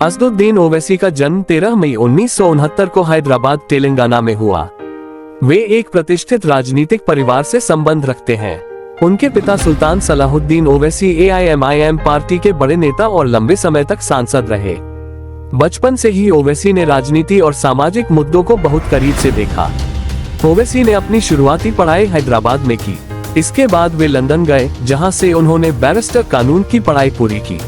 असदुद्दीन ओवैसी का जन्म 13 मई 1969 को हैदराबाद, तेलंगाना में हुआ। वे एक प्रतिष्ठित राजनीतिक परिवार से संबंध रखते हैं। उनके पिता सुल्तान सलाहुद्दीन ओवैसी AIMIM पार्टी के बड़े नेता और लंबे समय तक सांसद रहे। बचपन से ही ओवैसी ने राजनीति और सामाजिक मुद्दों को बहुत करीब से देखा। ओवैसी ने अपनी शुरुआती पढ़ाई हैदराबाद में की। इसके बाद वे लंदन गए, जहां से उन्होंने बैरिस्टर कानून की पढ़ाई पूरी की।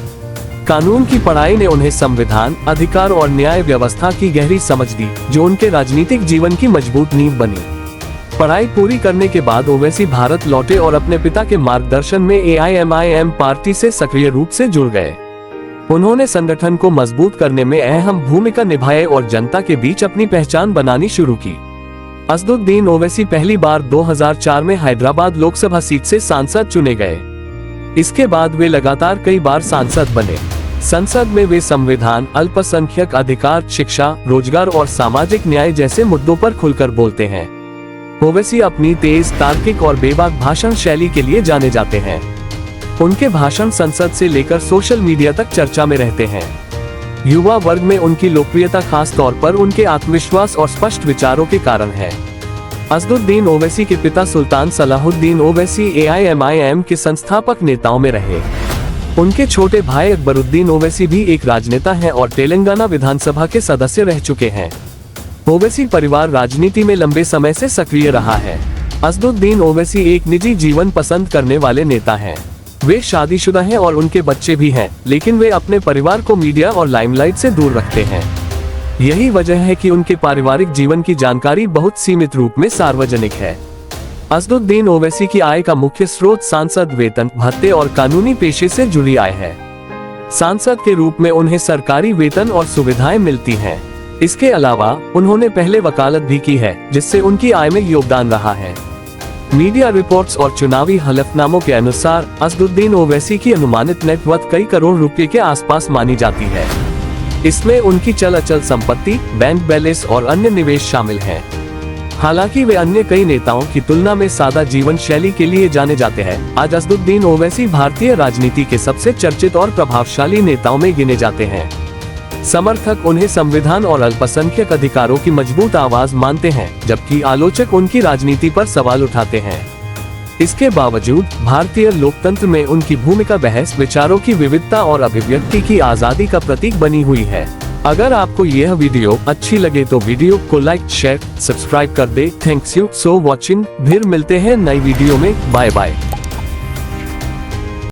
कानून की पढ़ाई ने उन्हें संविधान, अधिकार और न्याय व्यवस्था की गहरी समझ दी, जो उनके राजनीतिक जीवन की मजबूत नींव बनी। पढ़ाई पूरी करने के बाद ओवैसी भारत लौटे और अपने पिता के मार्गदर्शन में AIMIM पार्टी से सक्रिय रूप से जुड़ गए। उन्होंने संगठन को मजबूत करने में अहम भूमिका निभाई और जनता के बीच अपनी पहचान बनानी शुरू की। असदुद्दीन ओवैसी पहली बार 2004 में हैदराबाद लोकसभा सीट से सांसद चुने गए। इसके बाद वे लगातार कई बार सांसद बने। संसद में वे संविधान, अल्पसंख्यक अधिकार, शिक्षा, रोजगार और सामाजिक न्याय जैसे मुद्दों पर खुलकर बोलते हैं। ओवैसी अपनी तेज, तार्किक और बेबाक भाषण शैली के लिए जाने जाते हैं। उनके भाषण संसद से लेकर सोशल मीडिया तक चर्चा में रहते हैं। युवा वर्ग में उनकी लोकप्रियता खास तौर पर उनके आत्मविश्वास और स्पष्ट विचारों के कारण है। असदुद्दीन ओवैसी के पिता सुल्तान सलाहुद्दीन ओवैसी AIMIM के संस्थापक नेताओं में रहे। उनके छोटे भाई अकबरुद्दीन ओवैसी भी एक राजनेता हैं और तेलंगाना विधानसभा के सदस्य रह चुके हैं। ओवैसी परिवार राजनीति में लंबे समय से सक्रिय रहा है। असदुद्दीन ओवैसी एक निजी जीवन पसंद करने वाले नेता हैं। वे शादीशुदा हैं और उनके बच्चे भी हैं, लेकिन वे अपने परिवार को मीडिया और लाइमलाइट से दूर रखते हैं। यही वजह है कि उनके पारिवारिक जीवन की जानकारी बहुत सीमित रूप में सार्वजनिक है। असदुद्दीन ओवैसी की आय का मुख्य स्रोत सांसद वेतन, भत्ते और कानूनी पेशे से जुड़ी आय है। सांसद के रूप में उन्हें सरकारी वेतन और सुविधाएं मिलती हैं। इसके अलावा उन्होंने पहले वकालत भी की है, जिससे उनकी आय में योगदान रहा है। मीडिया रिपोर्ट्स और चुनावी हलफनामों के अनुसार असदुद्दीन ओवैसी की अनुमानित नेटवर्थ कई करोड़ रुपए के आसपास मानी जाती है। इसमें उनकी चल अचल संपत्ति, बैंक बैलेंस और अन्य निवेश शामिल हैं। हालांकि वे अन्य कई नेताओं की तुलना में सादा जीवन शैली के लिए जाने जाते हैं। आज असदुद्दीन ओवैसी भारतीय राजनीति के सबसे चर्चित और प्रभावशाली नेताओं में गिने जाते हैं। समर्थक उन्हें संविधान और अल्पसंख्यक अधिकारों की मजबूत आवाज मानते हैं, जबकि आलोचक उनकी राजनीति पर सवाल उठाते हैं। इसके बावजूद भारतीय लोकतंत्र में उनकी भूमिका बहस, विचारों की विविधता और अभिव्यक्ति की आजादी का प्रतीक बनी हुई है। अगर आपको यह वीडियो अच्छी लगे तो वीडियो को लाइक, शेयर, सब्सक्राइब कर दे। Thanks you so watching. फिर मिलते हैं नई वीडियो में। Bye bye.